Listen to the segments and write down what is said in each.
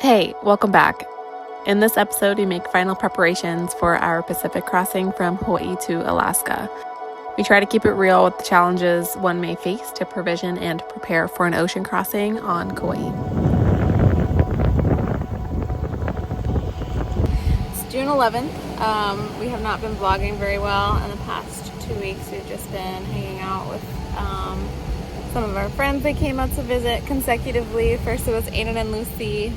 Hey, welcome back. In this episode, we make final preparations for our Pacific crossing from Hawaii to Alaska. We try to keep it real with the challenges one may face to provision and prepare for an ocean crossing on Kauaʻi. It's June 11th. We have not been vlogging very well in the past 2 weeks. We've just been hanging out with some of our friends. They came out to visit consecutively. First it was Aiden and Lucy.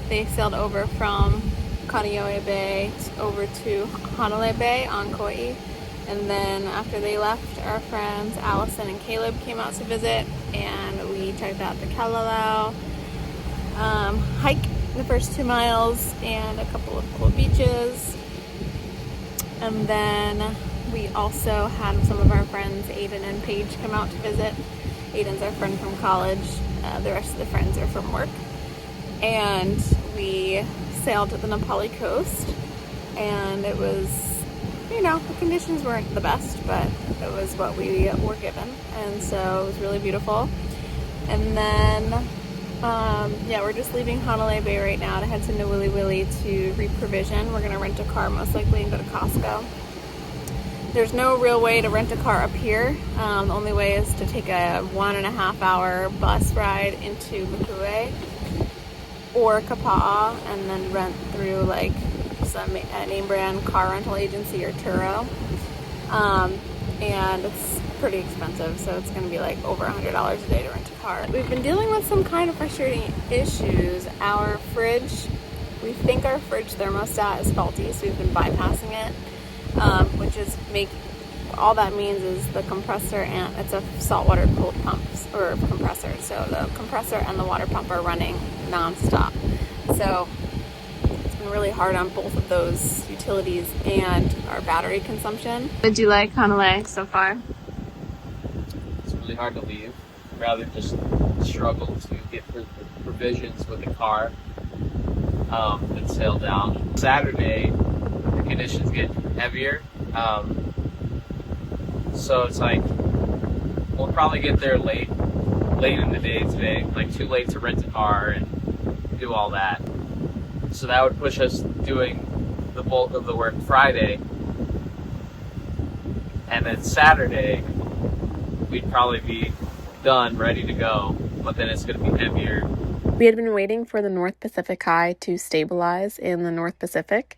They sailed over from Kauaʻi Bay over to Hanalei Bay on Kauaʻi. And then after they left, our friends Allison and Caleb came out to visit, and we checked out the Kauaʻi, hike the first 2 miles and a couple of cool beaches. And then we also had some of our friends, Aiden and Paige, come out to visit. Aiden's our friend from college. The rest of the friends are from work. And we sailed to the Nepali coast, and it was, you know, the conditions weren't the best, but it was what we were given, and so it was really beautiful. And then yeah, we're just leaving Hanalei Bay right now to head to Nāwiliwili to reprovision. We're gonna rent a car most likely and go to Costco. There's no real way to rent a car up here. The only way is to take a 1.5 hour bus ride into Kauaʻi or Kauaʻi, and then rent through like some name brand car rental agency or Turo. And it's pretty expensive, so it's gonna be like over $100 a day to rent a car. We've been dealing with some kind of frustrating issues. Our fridge, we think our fridge thermostat is faulty, so we've been bypassing it, which is all that means is the compressor, and it's a saltwater cooled pump or compressor, so the compressor and the water pump are running non-stop. So it's been really hard on both of those utilities and our battery consumption. Did you like Hanalei so far? It's really hard to leave. I'd rather just struggle to get provisions with the car than sail down. Saturday, the conditions get heavier. So it's like, we'll probably get there late in the day today, like too late to rent a car and do all that. So that would push us doing the bulk of the work Friday. And then Saturday, we'd probably be done, ready to go, but then it's gonna be heavier. We had been waiting for the North Pacific High to stabilize in the North Pacific,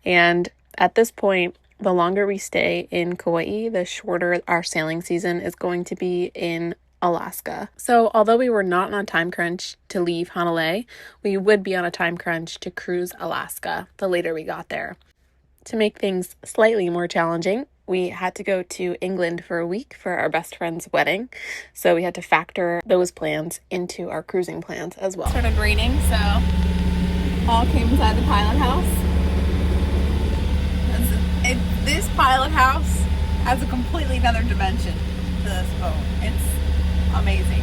and at this point, the longer we stay in Kauaʻi, the shorter our sailing season is going to be in Alaska. So although we were not on a time crunch to leave Hanalei, we would be on a time crunch to cruise Alaska the later we got there. To make things slightly more challenging, we had to go to England for a week for our best friend's wedding. So we had to factor those plans into our cruising plans as well. It started raining, so all came inside the pilot house. This pilot house has a completely another dimension to this boat. It's amazing.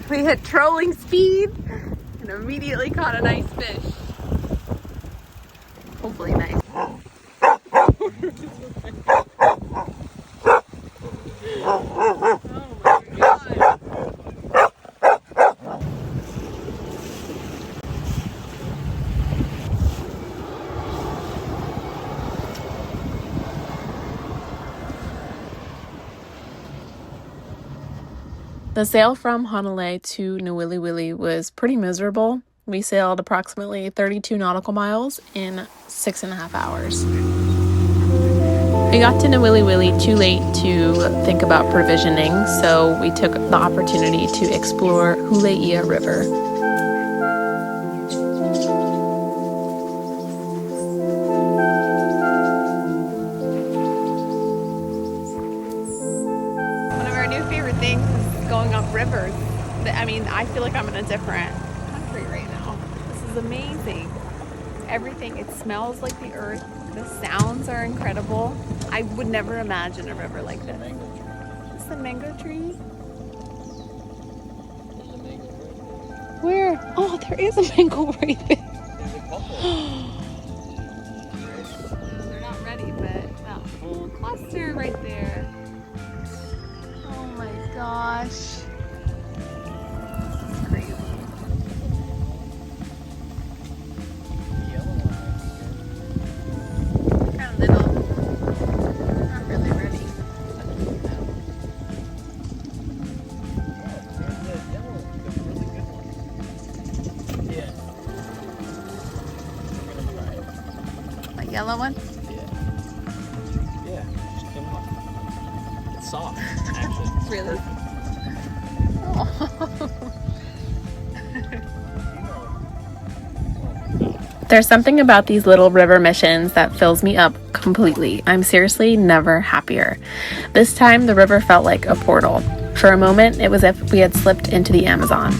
We hit trolling speed and immediately caught a nice fish. Hopefully nice. Oh my God. The sail from Hanalei to Nāwiliwili was pretty miserable. We sailed approximately 32 nautical miles in 6.5 hours. We got to Nāwiliwili too late to think about provisioning, so we took the opportunity to explore Huleia River. One of our new favorite things is going up rivers. I mean, I feel like I'm in a different country right now. This is amazing. Everything, it smells like the earth. The sounds are incredible. I would never imagine a river like this. Is this a mango tree? Where? Oh, there is a mango right there. They're not ready, but that whole cluster right there. Oh my gosh. yellow one? Yeah. Yeah, just came out. It's soft, actually. Really? There's something about these little river missions that fills me up completely. I'm seriously never happier. This time, the river felt like a portal. For a moment, it was as if we had slipped into the Amazon.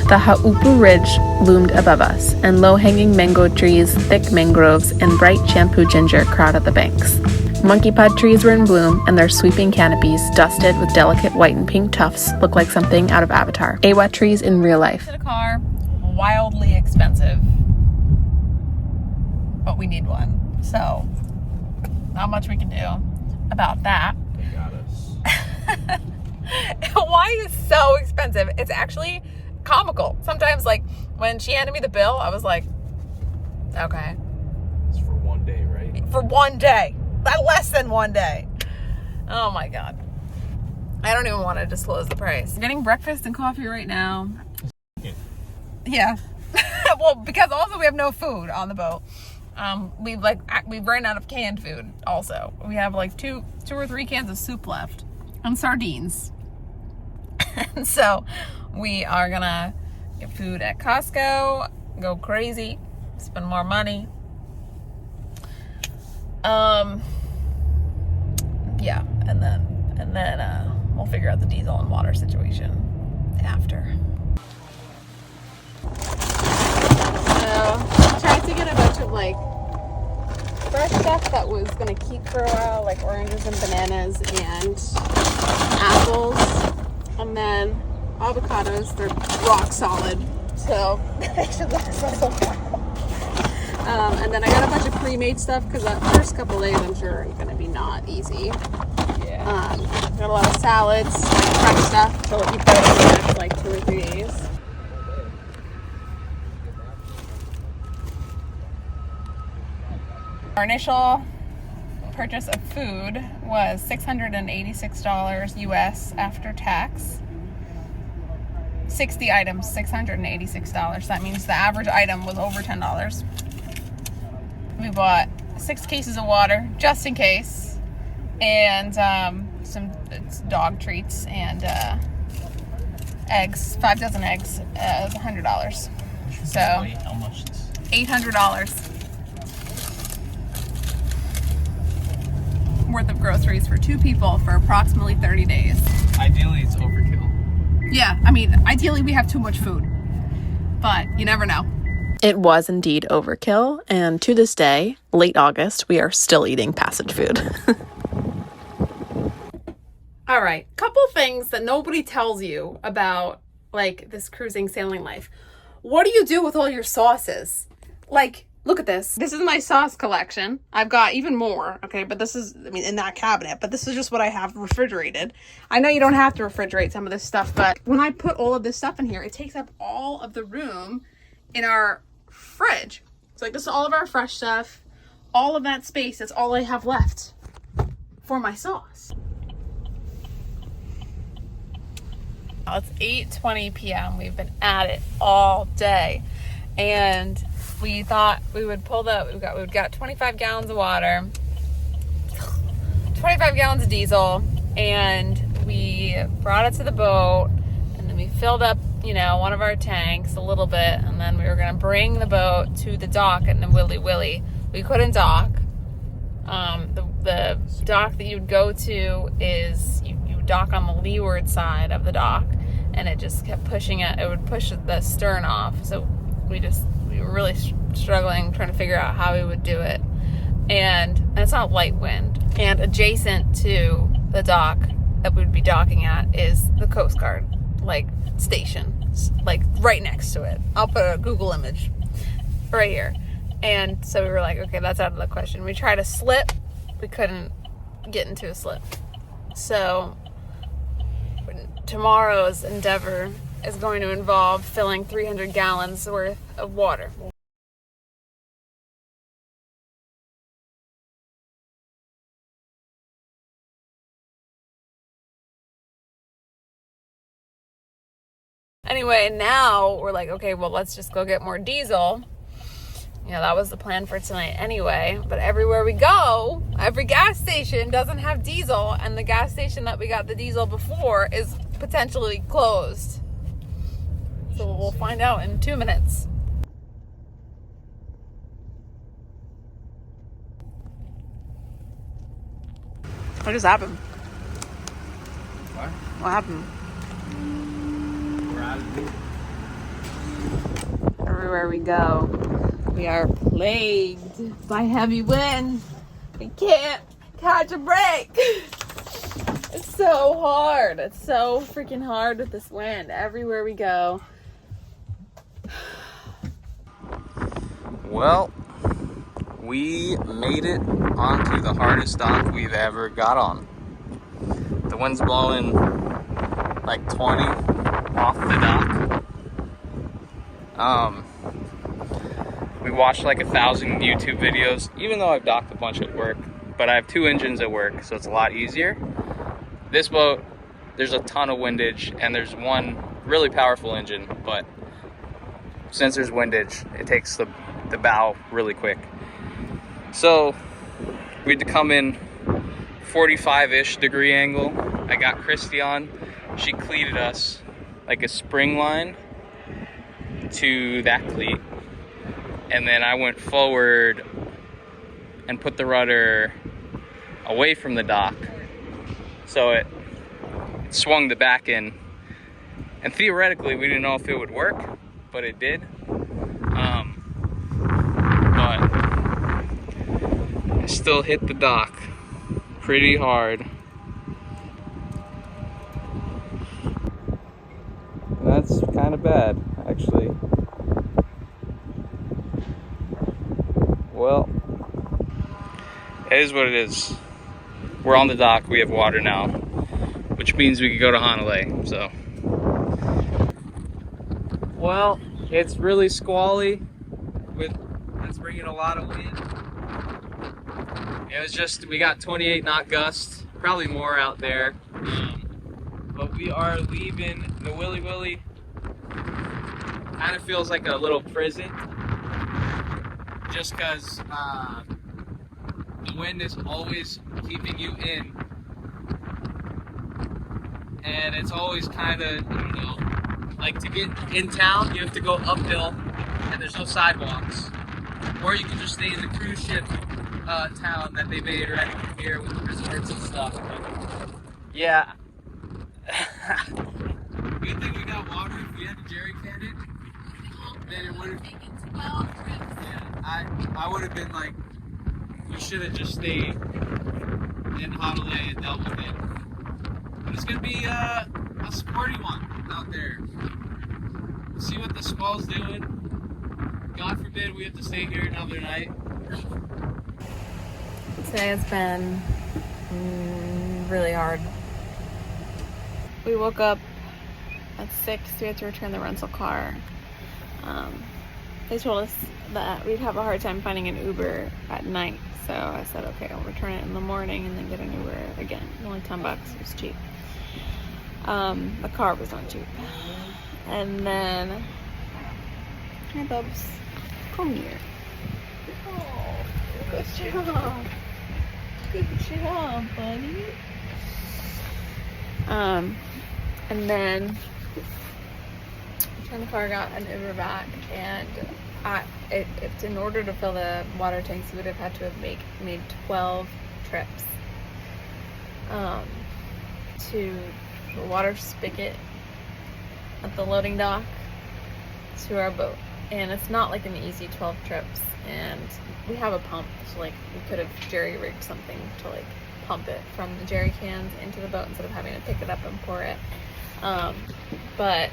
The Haupu Ridge loomed above us, and low-hanging mango trees, thick mangroves, and bright shampoo ginger crowded the banks. Monkey pod trees were in bloom, and their sweeping canopies, dusted with delicate white and pink tufts, looked like something out of Avatar. Awa trees in real life. The car, wildly expensive. But we need one, so not much we can do about that. They got us. Hawaii is so expensive. It's actually comical. Sometimes, like, when she handed me the bill, I was like, okay. It's for one day, right? For one day. Less than one day. Oh my God. I don't even want to disclose the price. I'm getting breakfast and coffee right now. Yeah. Well, because also we have no food on the boat. We've ran out of canned food also. We have like two or three cans of soup left and sardines. And so we are gonna get food at Costco, go crazy, spend more money. Yeah, and then we'll figure out the diesel and water situation after. So I tried to get a bunch of like fresh stuff that was gonna keep for a while, like oranges and bananas and apples, and then avocados. They're rock solid, so they should last us a while. And then I got a bunch of pre-made stuff because the first couple days I'm sure are gonna be not easy. Yeah. Got a lot of salads, fresh stuff to let you put it in the next like 2 or 3 days. Our initial purchase of food was $686 US after tax. 60 items, $686. That means the average item was over $10. We bought 6 cases of water just in case, and some dog treats and eggs. 5 dozen eggs, $100. So How much? $800 worth of groceries for 2 people for approximately 30 days. Ideally, it's overkill. Yeah, I mean, ideally we have too much food, but you never know. It was indeed overkill, and to this day, late August, we are still eating passage food. All right, couple things that nobody tells you about, like, this cruising sailing life. What do you do with all your sauces? Like, look at this. This is my sauce collection. I've got even more, okay, but this is, I mean, in that cabinet, but this is just what I have refrigerated. I know you don't have to refrigerate some of this stuff, but when I put all of this stuff in here, it takes up all of the room in our fridge. It's like, this is all of our fresh stuff, all of that space. That's all I have left for my sauce. It's 8:20 p.m. We've been at it all day, and we thought we would pull we've got 25 gallons of water, 25 gallons of diesel, and we brought it to the boat, and then we filled up, you know, one of our tanks a little bit, and then we were going to bring the boat to the dock in Nāwiliwili. We couldn't dock. The dock that you'd go to is you dock on the leeward side of the dock, and it just kept pushing it. It would push the stern off. So we were really struggling trying to figure out how we would do it. And it's not light wind. And adjacent to the dock that we'd be docking at is the Coast Guard, like, station, like right next to it. I'll put a Google image right here. And so we were like, okay, that's out of the question. We tried a slip. We couldn't get into a slip. So tomorrow's endeavor is going to involve filling 300 gallons worth of water. Anyway, now we're like, okay, well, let's just go get more diesel. you know, that was the plan for tonight anyway. But everywhere we go, every gas station doesn't have diesel, and the gas station that we got the diesel before is potentially closed. So we'll find out in 2 minutes. What just happened? What? What happened? We're out of here. Everywhere we go, we are plagued by heavy wind. We can't catch a break. It's so hard. It's so freaking hard with this wind. Everywhere we go. Well, we made it onto the hardest dock we've ever got on. The wind's blowing like 20 off the dock. We watched like 1,000 YouTube videos, even though I've docked a bunch at work, but I have 2 engines at work, so it's a lot easier. This boat, there's a ton of windage, and there's one really powerful engine, but since there's windage, it takes the bow really quick. So we had to come in 45-ish degree angle. I got Christy on. She cleated us like a spring line to that cleat. And then I went forward and put the rudder away from the dock. So it swung the back in. And theoretically, we didn't know if it would work, but it did. But I still hit the dock pretty hard. That's kind of bad, actually. Well, it is what it is. We're on the dock, we have water now, which means we can go to Hanalei, so. Well, it's really squally, that's bringing a lot of wind. It was just, we got 28 knot gusts, probably more out there. But we are leaving Nāwiliwili. Kind of feels like a little prison, just because the wind is always keeping you in, and it's always kind of, I don't know, like to get in town you have to go uphill and there's no sidewalks, or you can just stay in the cruise ship town that they made right here with the resorts and stuff. But yeah. Good thing we got water. If we had to jerry can it, then it would have taken 12 trips. Yeah, I would have been like, we should have just stayed in Hanalei and dealt with it. But it's gonna be a sporty one out there. We'll see what the swell's doing. God forbid we have to stay here another night. Today has been really hard. We woke up at 6. We had to return the rental car. They told us that we'd have a hard time finding an Uber at night. So I said, okay, I'll return it in the morning and then get an Uber again. Only $10, it was cheap. The car was not cheap. And then, hi Bubs, come here. Oh, good job. Good job, buddy. And then returned the car, got an Uber back, and it's in order to fill the water tanks, we would have had to have made 12 trips to the water spigot at the loading dock to our boat. And it's not like an easy 12 trips, and we have a pump, so like we could have jerry-rigged something to like pump it from the jerry cans into the boat instead of having to pick it up and pour it. But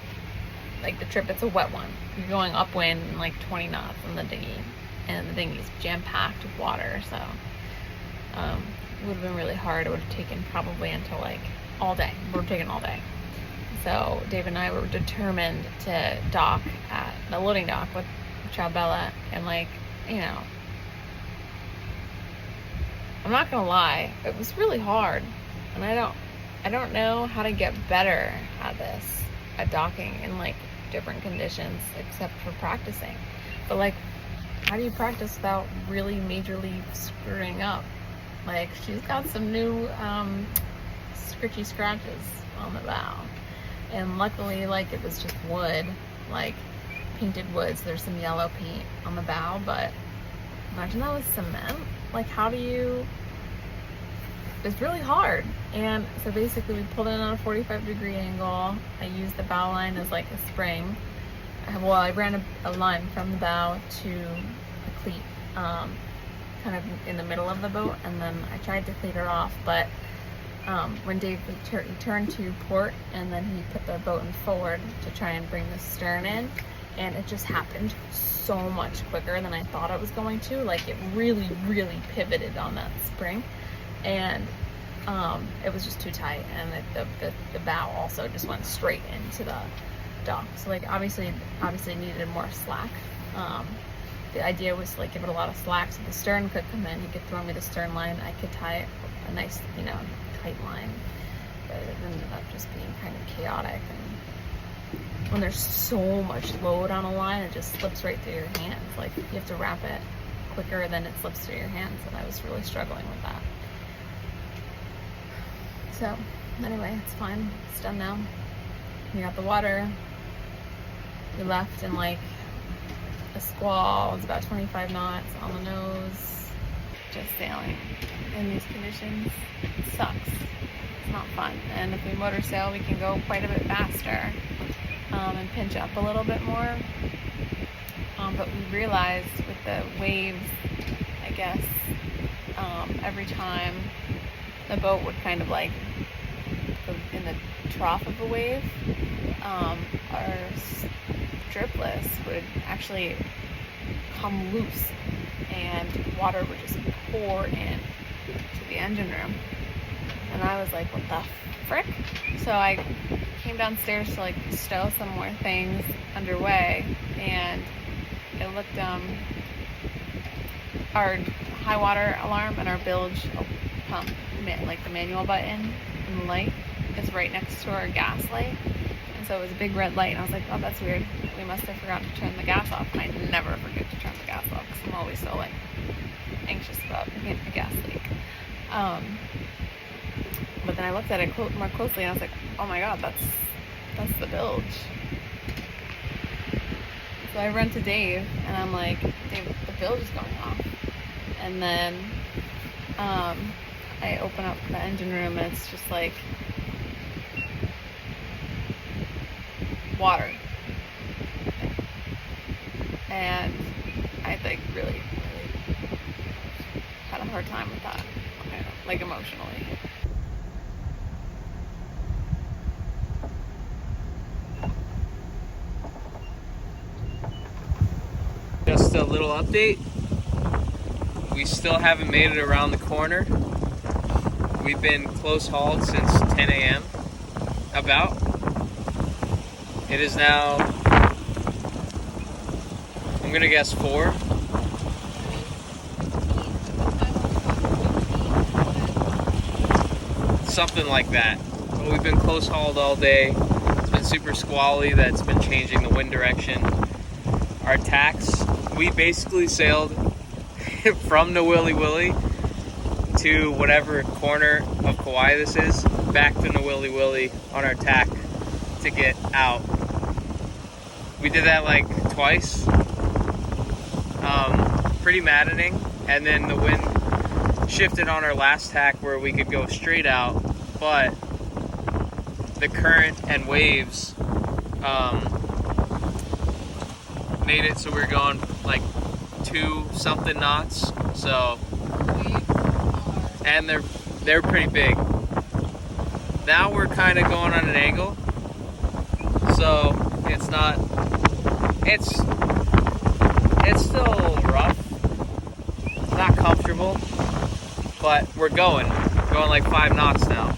like the trip, it's a wet one. You're going upwind and like 20 knots in the dinghy, and the dinghy's jam-packed with water, so it would have been really hard. It would have taken probably until like all day. It would have taken all day. So Dave and I were determined to dock at the loading dock with Ciao Bella, and like, you know, I'm not gonna lie, it was really hard, and I don't know how to get better at this, at docking in like different conditions, except for practicing. But like how do you practice without really majorly screwing up? Like, she's got some new scritchy scratches on the bow. And luckily, like, it was just wood, like painted wood, so there's some yellow paint on the bow, but imagine that was cement. Like, how do you... It's really hard. And so basically we pulled in on a 45-degree angle. I used the bow line as like a spring. I ran a line from the bow to the cleat, kind of in the middle of the boat, and then I tried to cleat her off, but when Dave he turned to port, and then he put the boat in forward to try and bring the stern in, and it just happened so much quicker than I thought it was going to. Like, it really, really pivoted on that spring, and it was just too tight, and the bow also just went straight into the dock. So, like, obviously needed more slack. The idea was to, like, give it a lot of slack so the stern could come in. He could throw me the stern line. I could tie it a nice, tight line. But it ended up just being kind of chaotic. And when there's so much load on a line, it just slips right through your hands. Like, you have to wrap it quicker than it slips through your hands. And I was really struggling with that. So, anyway, it's fine. It's done now. We got the water. We left in, like, a squall. It's about 25 knots on the nose. Just sailing in these conditions sucks. It's not fun. And if we motor sail, we can go quite a bit faster and pinch up a little bit more. But we realized with the waves, I guess, every time the boat would kind of like go in the trough of a wave, our stripless would actually come loose and water would just pour in to the engine room. And I was like, what the frick? So I came downstairs to like stow some more things underway, and I looked, our high water alarm and our bilge pump, like the manual button and the light is right next to our gas light. And so it was a big red light, and I was like, oh, that's weird. We must have forgotten to turn the gas off. And I never forget to turn the gas off because I'm always so like anxious about a gas leak. But then I looked at it more closely, and I was like, oh my god, that's the bilge. So I run to Dave, and I'm like, Dave, the bilge is going off. And then I open up the engine room, and it's just like water. And I like really had a hard time with that, like emotionally. Just a little update. We still haven't made it around the corner. We've been close hauled since 10 a.m. about. It is now, I'm gonna guess 4. Something like that. But we've been close hauled all day. It's been super squally. That's been changing the wind direction. Our tacks, we basically sailed from Nāwiliwili to whatever corner of Kauaʻi this is, back to Nāwiliwili on our tack to get out. We did that like twice. Pretty maddening. And then the wind shifted on our last tack where we could go straight out, but the current and waves made it so we were going like 2-something knots. So, and they're pretty big. Now we're kind of going on an angle, so it's still rough. It's not comfortable, but we're going like 5 knots now.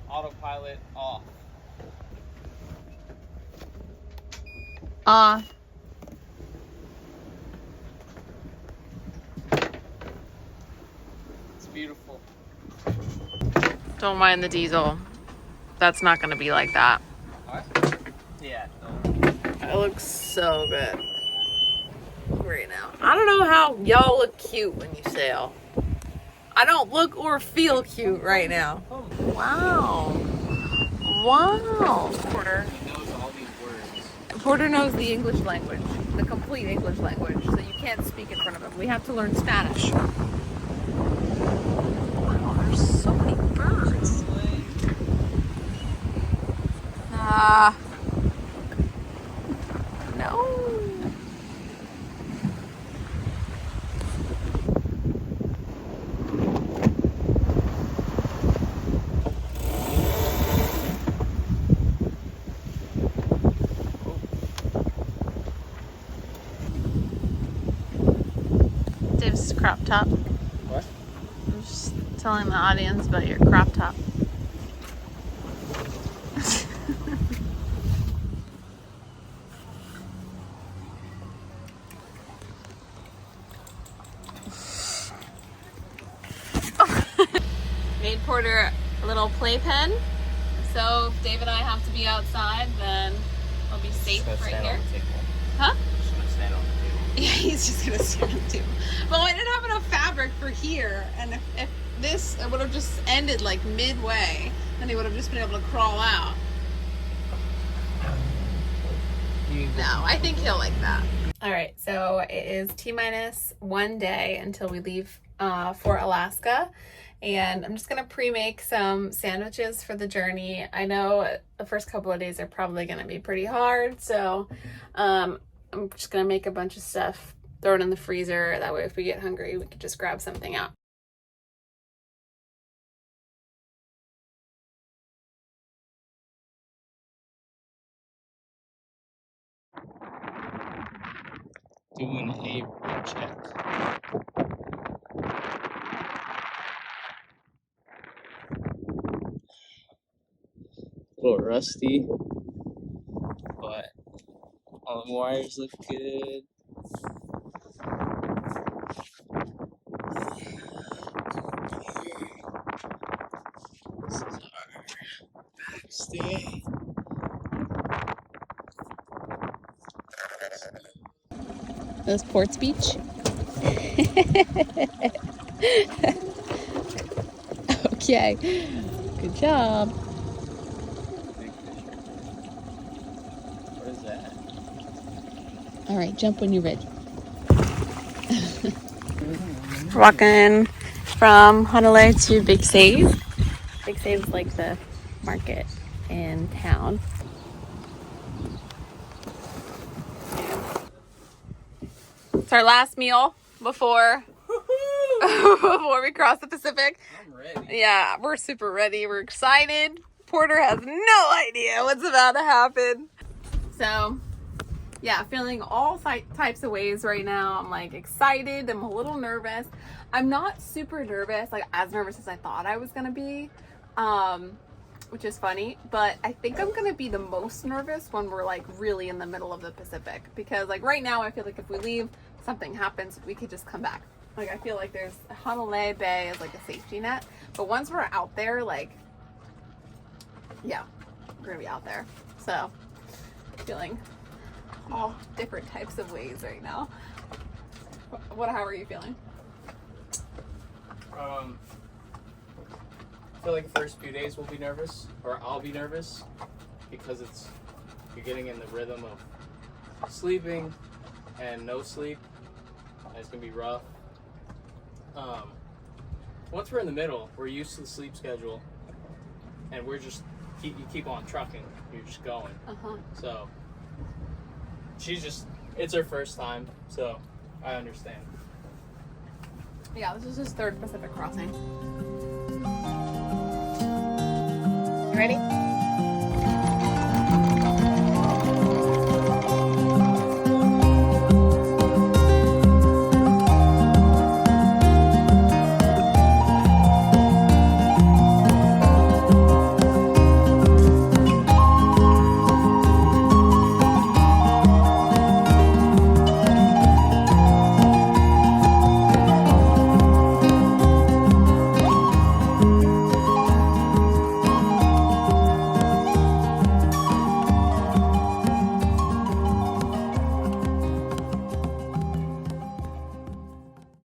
Autopilot off. It's beautiful. Don't mind the diesel. that's not gonna be like that. Yeah. It looks so good right now. I don't know how y'all look cute when you sail. I don't look or feel cute right now. Wow. Wow. Porter. He knows all these words. Porter knows the English language, the complete English language, so you can't speak in front of him. We have to learn Spanish. Wow, there's so many birds. No. Dave's crop top. What? I'm just telling the audience about your crop top. Made Porter a little playpen. So if Dave and I have to be outside, then we'll be safe right here. Huh? Just gonna stand on the table. Yeah, he's just gonna stand on the table. Well, I didn't have enough fabric for here, and if this would have just ended like midway, then he would have just been able to crawl out. No, I think he'll like that. All right, so it is T-minus 1 day until we leave for Alaska. And I'm just gonna pre-make some sandwiches for the journey. I know the first couple of days are probably gonna be pretty hard, so I'm just gonna make a bunch of stuff, throw it in the freezer. That way if we get hungry, we can just grab something out. Doing a check. A little rusty, but all the wires look good. This is our backstay. Those Ports Beach. Okay, good job. What is that? All right, jump when you're ready. We're walking from Hanalei to Big Save. Big Save's like the market in town. It's our last meal before we cross the Pacific. I'm ready. Yeah, we're super ready. We're excited. Porter has no idea what's about to happen. So, yeah, feeling all types of ways right now. I'm like excited. I'm a little nervous. I'm not super nervous, like as nervous as I thought I was gonna be, which is funny. But I think I'm gonna be the most nervous when we're like really in the middle of the Pacific, because like right now I feel like if we leave, something happens, we could just come back. Like I feel like there's Hanalei Bay is like a safety net, but once we're out there, like, yeah, we're gonna be out there. So feeling all different types of ways right now. How are you feeling? I feel like the first few days we'll be nervous, or I'll be nervous, because you're getting in the rhythm of sleeping and no sleep, and it's gonna be rough. Once we're in the middle, we're used to the sleep schedule, and we're just you keep on trucking. You're just going. So it's her first time, so I understand. Yeah, this is his third Pacific crossing. You ready?